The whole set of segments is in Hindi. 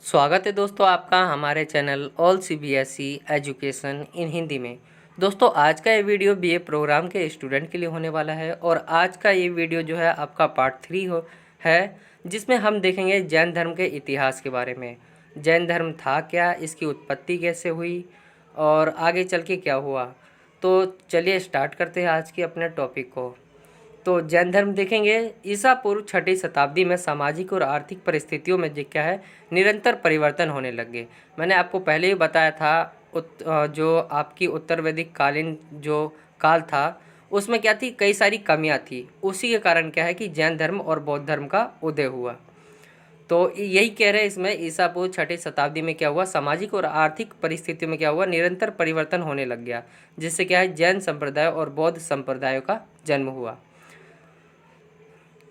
स्वागत है दोस्तों आपका हमारे channel all CBSE education in Hindi में। दोस्तों आज का ये वीडियो बीए प्रोग्राम के स्टूडेंट के लिए होने वाला है और आज का ये वीडियो जो है आपका पार्ट 3 है, जिसमें हम देखेंगे जैन धर्म के इतिहास के बारे में। जैन धर्म था क्या, इसकी उत्पत्ति कैसे हुई और आगे चल के क्या हुआ। तो चलिए स्टार्ट करते हैं आज के अपने टॉपिक को। तो जैन धर्म देखेंगे ईसा पूर्व 6वीं शताब्दी में सामाजिक और आर्थिक परिस्थितियों में क्या है निरंतर परिवर्तन होने लगे। मैंने आपको पहले ही बताया था जो आपकी उत्तर वैदिक कालीन जो काल था उसमें क्या थी, कई सारी कमियां थी। उसी के कारण क्या है कि जैन धर्म और बौद्ध धर्म का उदय हुआ। तो यही कह रहे हैं इसमें ईसा पूर्व 6वीं शताब्दी में क्या हुआ, सामाजिक और आर्थिक परिस्थितियों में क्या हुआ, निरंतर परिवर्तन होने लग गया, जिससे क्या है जैन संप्रदाय और बौद्ध संप्रदायों का जन्म हुआ,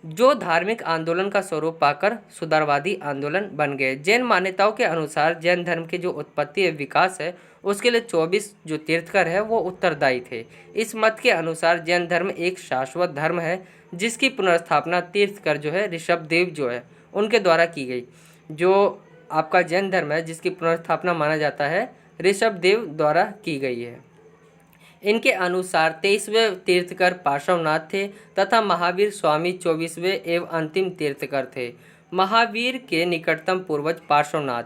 जो धार्मिक आंदोलन का स्वरूप पाकर सुधारवादी आंदोलन बन गए। जैन मान्यताओं के अनुसार जैन धर्म के जो उत्पत्ति और विकास है उसके लिए 24 जो तीर्थकर है वो उत्तरदायी थे। इस मत के अनुसार जैन धर्म एक शाश्वत धर्म है जिसकी पुनर्स्थापना तीर्थकर जो है ऋषभदेव जो है उनके द्वारा की गई। जो आपका जैन धर्म है जिसकी पुनर्स्थापना माना जाता है ऋषभदेव द्वारा की गई है। इनके अनुसार 23वें तीर्थकर पार्श्वनाथ थे तथा महावीर स्वामी 24वें एवं अंतिम तीर्थकर थे। महावीर के निकटतम पूर्वज पार्श्वनाथ,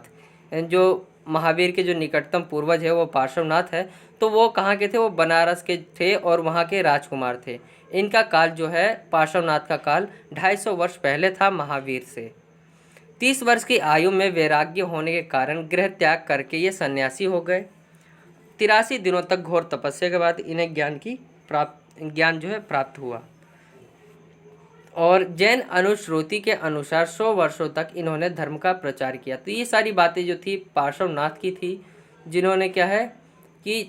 जो महावीर के जो निकटतम पूर्वज है वो पार्श्वनाथ है। तो वो कहाँ के थे, वो बनारस के थे और वहाँ के राजकुमार थे। इनका काल जो है पार्श्वनाथ का काल 250 वर्ष पहले था महावीर से। 30 वर्ष की आयु में वैराग्य होने के कारण गृह त्याग करके ये सन्यासी हो गए। 83 दिनों तक घोर तपस्या के बाद इन्हें ज्ञान जो है प्राप्त हुआ और जैन अनुश्रुति के अनुसार 100 वर्षों तक इन्होंने धर्म का प्रचार किया। तो ये सारी बातें जो थी पार्श्वनाथ की थी, जिन्होंने क्या है कि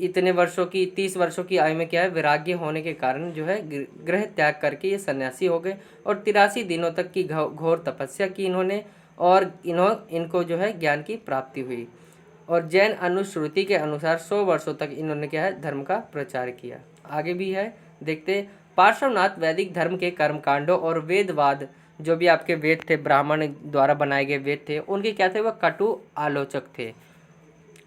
इतने वर्षों की 30 वर्षों की आयु में क्या है वैराग्य होने के कारण जो है गृह त्याग करके ये सन्यासी हो गए और 83 दिनों तक की घोर तपस्या की इन्होंने और इनको जो है ज्ञान की प्राप्ति हुई। और जैन अनुश्रुति के अनुसार 100 वर्षों तक इन्होंने क्या है धर्म का प्रचार किया। आगे भी है देखते। पार्श्वनाथ वैदिक धर्म के कर्मकांडों और वेदवाद, जो भी आपके वेद थे ब्राह्मण द्वारा बनाए गए वेद थे, उनके क्या थे, वह कटु आलोचक थे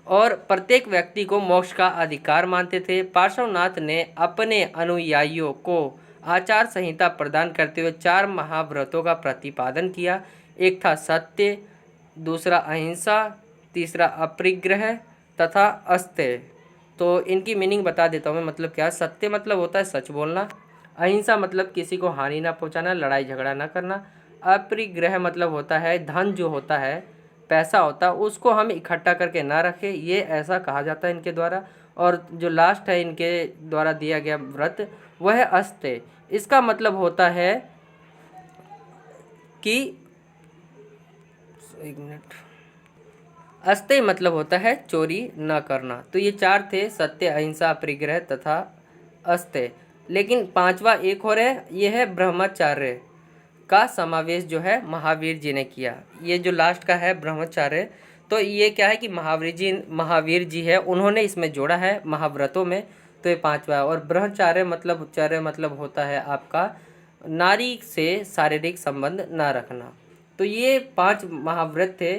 और प्रत्येक व्यक्ति को मोक्ष का अधिकार मानते थे। पार्श्वनाथ ने अपने अनुयायियों को आचार संहिता प्रदान करते हुए 4 महाव्रतों का प्रतिपादन किया। एक था सत्य, दूसरा अहिंसा, तीसरा अपरिग्रह तथा अस्तेय। तो इनकी मीनिंग बता देता हूँ मैं, मतलब क्या। सत्य मतलब होता है सच बोलना, अहिंसा मतलब किसी को हानि ना पहुँचाना, लड़ाई झगड़ा ना करना, अपरिग्रह मतलब होता है धन जो होता है, पैसा होता है, उसको हम इकट्ठा करके ना रखें, ये ऐसा कहा जाता है इनके द्वारा। और जो लास्ट है इनके द्वारा दिया गया व्रत वह है अस्तेय। इसका मतलब होता है कि एक मिनट, अस्तेय मतलब होता है चोरी न करना। तो ये 4 थे, सत्य, अहिंसा, अपरिग्रह तथा अस्तेय। लेकिन 5वां एक और है, ये है ब्रह्मचर्य का समावेश जो है महावीर जी ने किया। ये जो लास्ट का है ब्रह्मचर्य, तो ये क्या है कि महावीर जी है उन्होंने इसमें जोड़ा है महाव्रतों में। तो ये 5वां। और ब्रह्मचर्य मतलब होता है आपका नारी से शारीरिक संबंध ना रखना। तो ये 5 महाव्रत थे,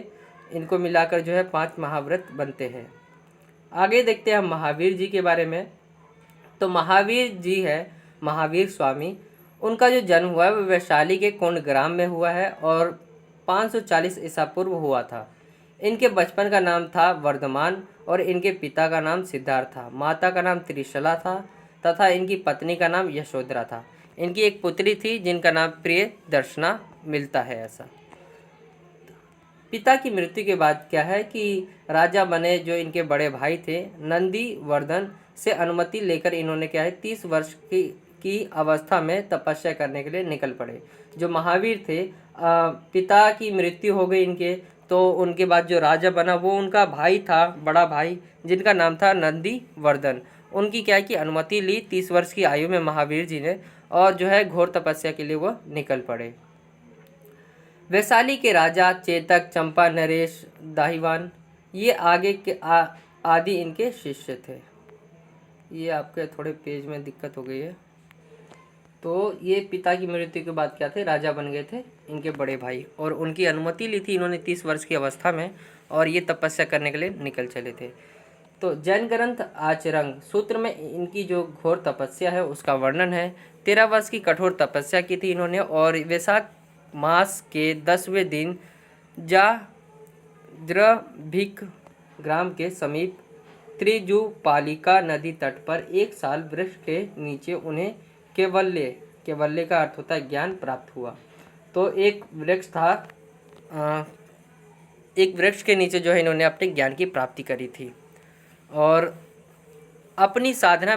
इनको मिलाकर जो है 5 महाव्रत बनते हैं। आगे देखते हैं हम महावीर जी के बारे में। तो महावीर जी है महावीर स्वामी, उनका जो जन्म हुआ है वह वैशाली के कुंडग्राम में हुआ है और 540 ईसा पूर्व हुआ था। इनके बचपन का नाम था वर्धमान और इनके पिता का नाम सिद्धार्थ था, माता का नाम त्रिशला था तथा इनकी पत्नी का नाम यशोधरा था। इनकी एक पुत्री थी जिनका नाम प्रिय दर्शना मिलता है ऐसा। पिता की मृत्यु के बाद क्या है कि राजा बने जो इनके बड़े भाई थे नंदी वर्धन से अनुमति लेकर इन्होंने क्या है 30 वर्ष की अवस्था में तपस्या करने के लिए निकल पड़े। जो महावीर थे, पिता की मृत्यु हो गई इनके, तो उनके बाद जो राजा बना वो उनका भाई था, बड़ा भाई, जिनका नाम था नंदी वर्धन। उनकी क्या है कि अनुमति ली 30 वर्ष की आयु में महावीर जी ने और जो है घोर तपस्या के लिए वो निकल पड़े। वैशाली के राजा चेतक, चंपा, नरेश, दाहिवान ये आगे के आदि इनके शिष्य थे। ये आपके थोड़े पेज में दिक्कत हो गई है। तो ये पिता की मृत्यु के बाद क्या थे, राजा बन गए थे इनके बड़े भाई, और उनकी अनुमति ली थी इन्होंने 30 वर्ष की अवस्था में, और ये तपस्या करने के लिए निकल चले थे। तो जैन ग्रंथ आचरंग सूत्र में इनकी जो घोर तपस्या है उसका वर्णन है। 13 वर्ष की कठोर तपस्या की थी इन्होंने, और वैशाख मास के 10वें दिन जाद्रभिक ग्राम के समीप त्रिजुपालिका नदी तट पर एक साल वृक्ष के नीचे उन्हें केवल्य का अर्थ होता है ज्ञान प्राप्त हुआ। तो एक वृक्ष था, एक वृक्ष के नीचे जो है इन्होंने अपने ज्ञान की प्राप्ति करी थी, और अपनी साधना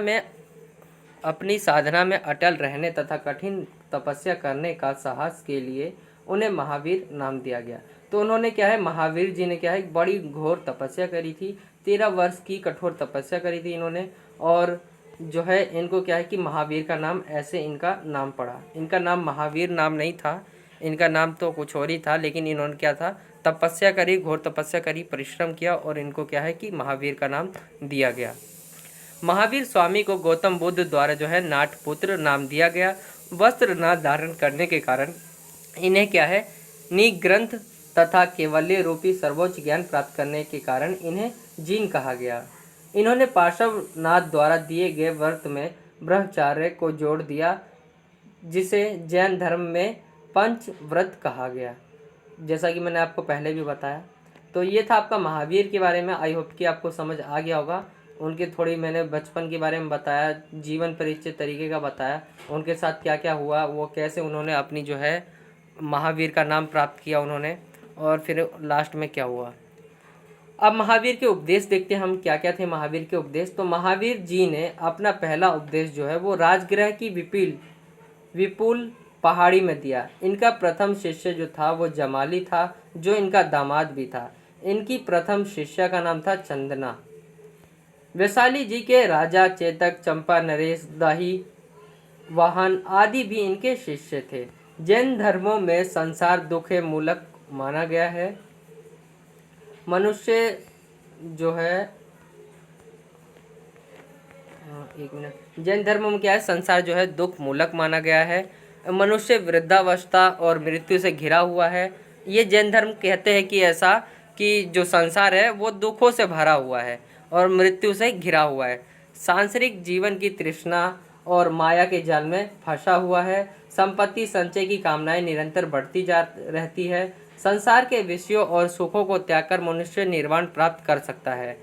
में अटल रहने तथा कठिन तपस्या करने का साहस के लिए उन्हें महावीर नाम दिया गया। तो उन्होंने क्या है, महावीर जी ने क्या है, एक बड़ी घोर तपस्या करी थी, 13 वर्ष की कठोर तपस्या करी थी इन्होंने, और जो है इनको क्या है कि महावीर का नाम, ऐसे इनका नाम पड़ा। इनका नाम महावीर नाम नहीं था, इनका नाम तो कुछ और ही था, लेकिन इन्होंने क्या था, तपस्या करी, घोर तपस्या करी, परिश्रम किया, और इनको क्या है कि महावीर का नाम दिया गया। महावीर स्वामी को गौतम बुद्ध द्वारा जो है नाटपुत्र नाम दिया गया। वस्त्र न धारण करने के कारण इन्हें क्या है, निग्रंथ तथा केवल्य रूपी सर्वोच्च ज्ञान प्राप्त करने के कारण इन्हें जीन कहा गया। इन्होंने पार्श्वनाथ द्वारा दिए गए व्रत में ब्रह्मचार्य को जोड़ दिया, जिसे जैन धर्म में पंच व्रत कहा गया, जैसा कि मैंने आपको पहले भी बताया। तो ये था आपका महावीर के बारे में। आई होप कि आपको समझ आ गया होगा। उनके थोड़ी मैंने बचपन के बारे में बताया, जीवन परिचय तरीके का बताया, उनके साथ क्या क्या हुआ, वो कैसे उन्होंने अपनी जो है महावीर का नाम प्राप्त किया उन्होंने, और फिर लास्ट में क्या हुआ। अब महावीर के उपदेश देखते हैं हम, क्या क्या थे महावीर के उपदेश। तो महावीर जी ने अपना पहला उपदेश जो है वो राजगृह की विपुल पहाड़ी में दिया। इनका प्रथम शिष्य जो था वो जमाली था, जो इनका दामाद भी था। इनकी प्रथम शिष्या का नाम था चंदना। वैशाली जी के राजा चेतक, चंपा, नरेश, दाही, वाहन आदि भी इनके शिष्य थे। जैन धर्मों में संसार दुख मूलक माना गया है। मनुष्य जो है, एक मिनट, जैन धर्म में क्या है, संसार जो है दुख मूलक माना गया है। मनुष्य वृद्धावस्था और मृत्यु से घिरा हुआ है। ये जैन धर्म कहते हैं कि ऐसा कि जो संसार है वो दुखों से भरा हुआ है और मृत्यु से घिरा हुआ है। सांसारिक जीवन की तृष्णा और माया के जाल में फंसा हुआ है। संपत्ति संचय की कामनाएं निरंतर बढ़ती जा रहती है। संसार के विषयों और सुखों को त्याग कर मनुष्य निर्वाण प्राप्त कर सकता है।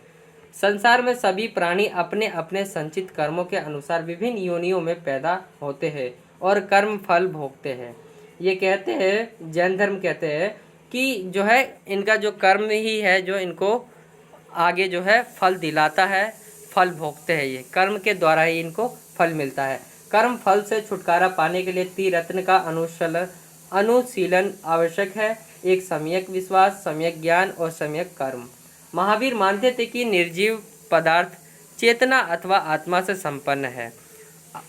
संसार में सभी प्राणी अपने अपने संचित कर्मों के अनुसार विभिन्न योनियों में पैदा होते हैं और कर्म फल भोगते हैं। ये कहते हैं, जैन धर्म कहते हैं कि जो है इनका जो कर्म ही है जो इनको आगे जो है फल दिलाता है, फल भोगते हैं। ये कर्म के द्वारा ही इनको फल मिलता है। कर्म फल से छुटकारा पाने के लिए त्रिरत्न का अनुशीलन आवश्यक है। एक सम्यक विश्वास, सम्यक ज्ञान और सम्यक कर्म। महावीर मानते थे कि निर्जीव पदार्थ चेतना अथवा आत्मा से संपन्न है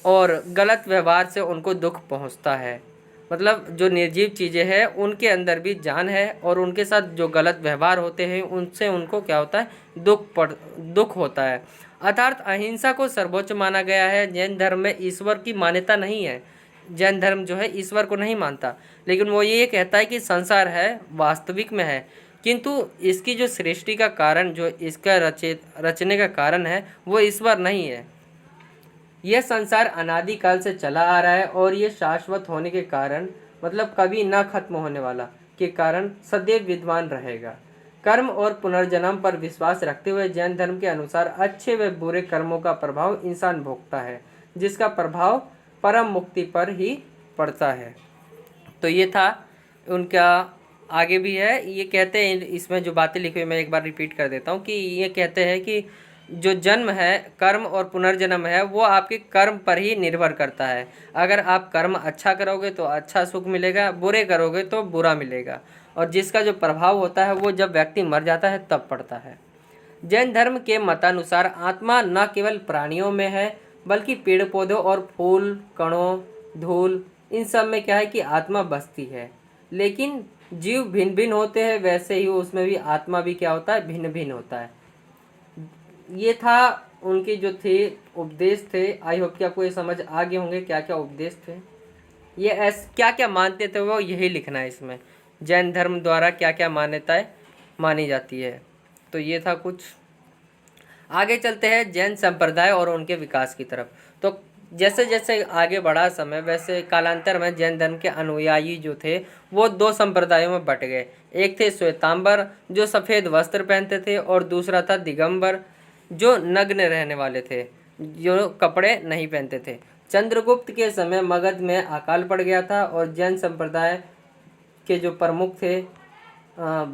और गलत व्यवहार से उनको दुख पहुंचता है। मतलब जो निर्जीव चीज़ें हैं उनके अंदर भी जान है और उनके साथ जो गलत व्यवहार होते हैं उनसे उनको क्या होता है, दुख होता है। अर्थात अहिंसा को सर्वोच्च माना गया है। जैन धर्म में ईश्वर की मान्यता नहीं है। जैन धर्म जो है ईश्वर को नहीं मानता, लेकिन वो ये कहता है कि संसार है, वास्तविक में है, किंतु इसकी जो सृष्टि का कारण, जो इसका रचने का कारण है, वो ईश्वर नहीं है। यह संसार अनादिकाल से चला आ रहा है और ये शाश्वत होने के कारण, मतलब कभी न खत्म होने वाला के कारण सदैव विद्वान रहेगा। कर्म और पुनर्जन्म पर विश्वास रखते हुए जैन धर्म के अनुसार अच्छे व बुरे कर्मों का प्रभाव इंसान भोगता है, जिसका प्रभाव परम मुक्ति पर ही पड़ता है। तो ये था उनका। आगे भी है, ये कहते हैं, इसमें जो बातें लिखी हुई मैं एक बार रिपीट कर देता हूँ कि ये कहते हैं कि जो जन्म है, कर्म और पुनर्जन्म है, वो आपके कर्म पर ही निर्भर करता है। अगर आप कर्म अच्छा करोगे तो अच्छा सुख मिलेगा, बुरे करोगे तो बुरा मिलेगा, और जिसका जो प्रभाव होता है वो जब व्यक्ति मर जाता है तब पड़ता है। जैन धर्म के मतानुसार आत्मा न केवल प्राणियों में है बल्कि पेड़ पौधों और फूल, कणों, धूल, इन सब में क्या है कि आत्मा बसती है। लेकिन जीव भिन्न भिन्न होते हैं, वैसे ही उसमें भी आत्मा भी क्या होता है, भिन्न भिन्न होता है। ये था उनकी जो थे उपदेश थे। आई होप कि आपको ये समझ आ गए होंगे क्या क्या उपदेश थे, ये क्या क्या मानते थे वो यही लिखना है इसमें। जैन धर्म द्वारा क्या क्या मान्यताएं मानी जाती है। तो ये था कुछ। आगे चलते हैं जैन संप्रदाय और उनके विकास की तरफ। तो जैसे जैसे आगे बढ़ा समय, वैसे कालांतर में जैन धर्म के अनुयायी जो थे वो दो संप्रदायों में बट गए। एक थे श्वेतांबर जो सफ़ेद वस्त्र पहनते थे, और दूसरा था दिगंबर जो नग्न रहने वाले थे, जो कपड़े नहीं पहनते थे। चंद्रगुप्त के समय मगध में अकाल पड़ गया था और जैन संप्रदाय के जो प्रमुख थे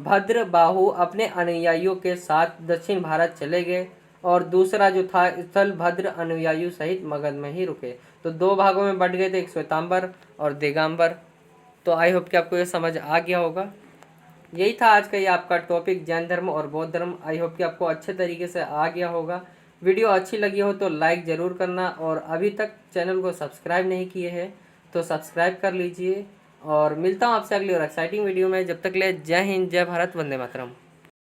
भद्रबाहु अपने अनुयायियों के साथ दक्षिण भारत चले गए, और दूसरा जो था स्थल भद्र अनुयायियों सहित मगध में ही रुके। तो दो भागों में बट गए थे, एक श्वेतांबर और दिगंबर। तो आई होप कि आपको ये समझ आ गया होगा। यही था आज का ये आपका टॉपिक, जैन धर्म और बौद्ध धर्म। आई होप कि आपको अच्छे तरीके से आ गया होगा। वीडियो अच्छी लगी हो तो लाइक ज़रूर करना, और अभी तक चैनल को सब्सक्राइब नहीं किए हैं तो सब्सक्राइब कर लीजिए। और मिलता हूँ आपसे अगली और एक्साइटिंग वीडियो में। जब तक ले जय हिंद, जय भारत, वंदे मातरम।